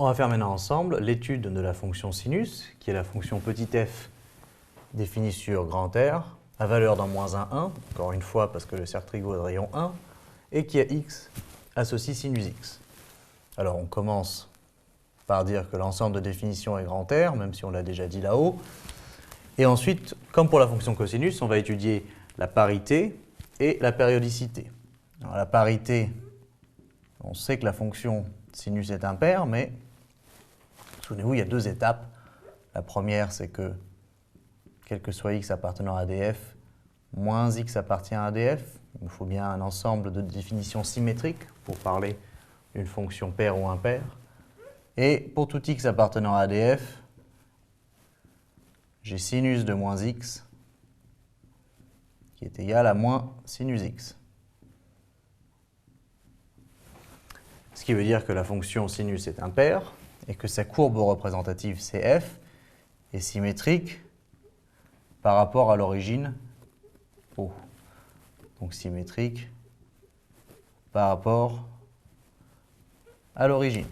On va faire maintenant ensemble l'étude de la fonction sinus, qui est la fonction petit f définie sur grand R, à valeur d'un moins 1, 1, encore une fois parce que le cercle trigo est de rayon 1, et qui a x associe sinus x. Alors on commence par dire que l'ensemble de définition est grand R, même si on l'a déjà dit là-haut. Et ensuite, comme pour la fonction cosinus, on va étudier la parité et la périodicité. Alors, la parité, on sait que la fonction sinus est impaire, mais souvenez-vous, il y a deux étapes. La première, c'est que, quel que soit x appartenant à df, moins x appartient à df. Il nous faut bien un ensemble de définitions symétriques pour parler d'une fonction paire ou impaire. Et pour tout x appartenant à df, j'ai sinus de moins x qui est égal à moins sinus x. Ce qui veut dire que la fonction sinus est impaire et que sa courbe représentative CF est symétrique par rapport à l'origine O. Donc symétrique par rapport à l'origine.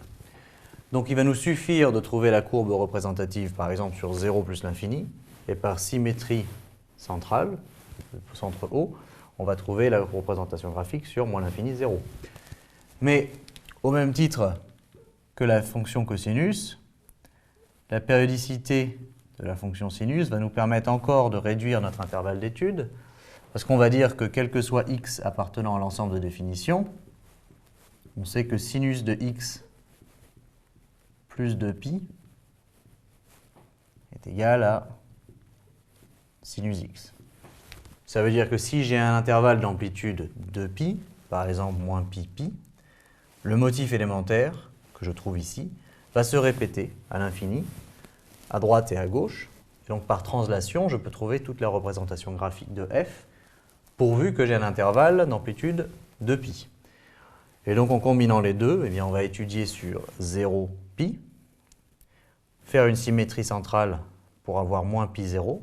Donc il va nous suffire de trouver la courbe représentative par exemple sur 0 plus l'infini et par symétrie centrale, le centre O, on va trouver la représentation graphique sur moins l'infini 0. Mais au même titre que la fonction cosinus, la périodicité de la fonction sinus va nous permettre encore de réduire notre intervalle d'étude, parce qu'on va dire que quel que soit x appartenant à l'ensemble de définitions, on sait que sinus de x plus 2π est égal à sinus x. Ça veut dire que si j'ai un intervalle d'amplitude 2π, par exemple moins π, le motif élémentaire, que je trouve ici, va se répéter à l'infini, à droite et à gauche. Et donc par translation, je peux trouver toute la représentation graphique de f, pourvu que j'ai un intervalle d'amplitude 2π. Et donc en combinant les deux, eh bien, on va étudier sur 0π, faire une symétrie centrale pour avoir moins π0.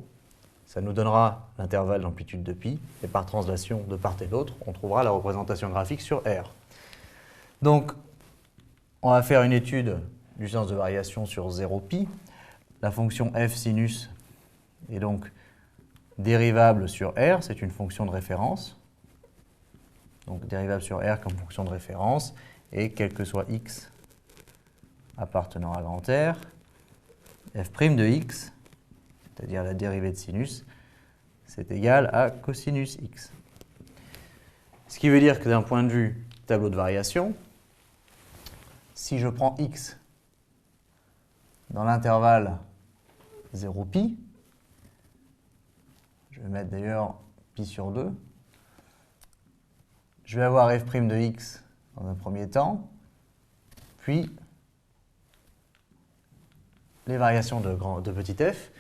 Ça nous donnera l'intervalle d'amplitude de π, et par translation de part et d'autre, on trouvera la représentation graphique sur R. Donc, on va faire une étude du sens de variation sur 0π. La fonction f sinus est donc dérivable sur R, c'est une fonction de référence. Donc dérivable sur R comme fonction de référence, et quel que soit x appartenant à grand R, f' de x, c'est-à-dire la dérivée de sinus, c'est égal à cosinus x. Ce qui veut dire que d'un point de vue tableau de variation, si je prends x dans l'intervalle 0π, je vais mettre d'ailleurs π sur 2, je vais avoir f' de x dans un premier temps, puis les variations de petit f.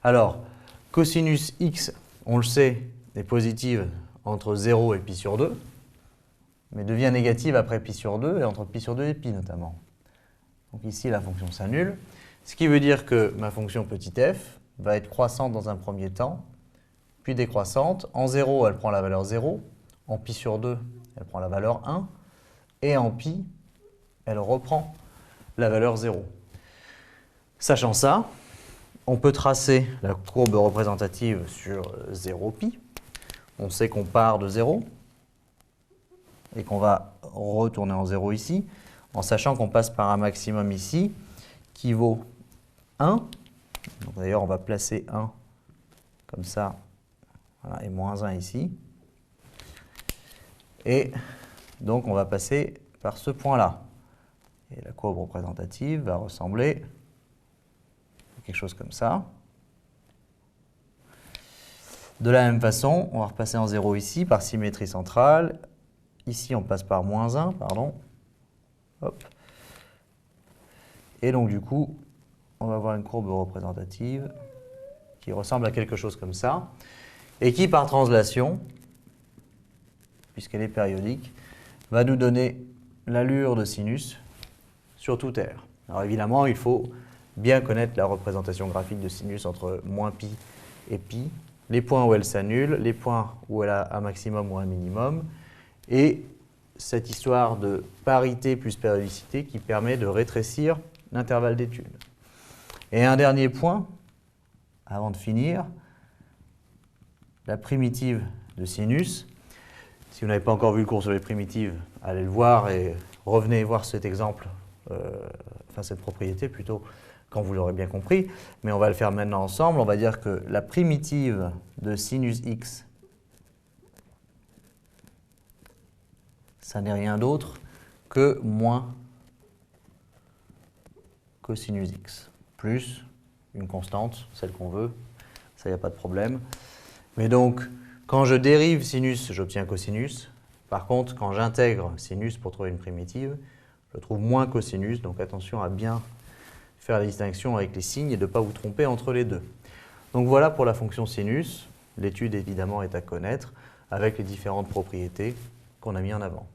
Alors, cosinus x, on le sait, est positive entre 0 et π sur 2, mais devient négative après π sur 2 et entre π sur 2 et π notamment. Donc ici, la fonction s'annule, ce qui veut dire que ma fonction petit f va être croissante dans un premier temps, puis décroissante. En 0, elle prend la valeur 0, en π sur 2, elle prend la valeur 1, et en π, elle reprend la valeur 0. Sachant ça, on peut tracer la courbe représentative sur 0π. On sait qu'on part de 0 et qu'on va retourner en 0 ici, en sachant qu'on passe par un maximum ici qui vaut 1. D'ailleurs, on va placer 1 comme ça, voilà, et moins 1 ici. Et donc, on va passer par ce point-là. Et la courbe représentative va ressembler à quelque chose comme ça. De la même façon, on va repasser en 0 ici par symétrie centrale. Ici, on passe par moins 1, pardon. Hop. Et donc, du coup, on va avoir une courbe représentative qui ressemble à quelque chose comme ça, et qui, par translation, puisqu'elle est périodique, va nous donner l'allure de sinus sur tout R. Alors évidemment, il faut bien connaître la représentation graphique de sinus entre moins π et π, les points où elle s'annule, les points où elle a un maximum ou un minimum, et cette histoire de parité plus périodicité qui permet de rétrécir l'intervalle d'étude. Et un dernier point, avant de finir, la primitive de sinus. Si vous n'avez pas encore vu le cours sur les primitives, allez le voir et revenez voir cet exemple, enfin cette propriété plutôt, quand vous l'aurez bien compris. Mais on va le faire maintenant ensemble. On va dire que la primitive de sinus x, ça n'est rien d'autre que moins cosinus x, plus une constante, celle qu'on veut, ça, il n'y a pas de problème. Mais donc, quand je dérive sinus, j'obtiens cosinus. Par contre, quand j'intègre sinus pour trouver une primitive, je trouve moins cosinus. Donc attention à bien faire la distinction avec les signes et de ne pas vous tromper entre les deux. Donc voilà pour la fonction sinus. L'étude, évidemment, est à connaître avec les différentes propriétés qu'on a mis en avant.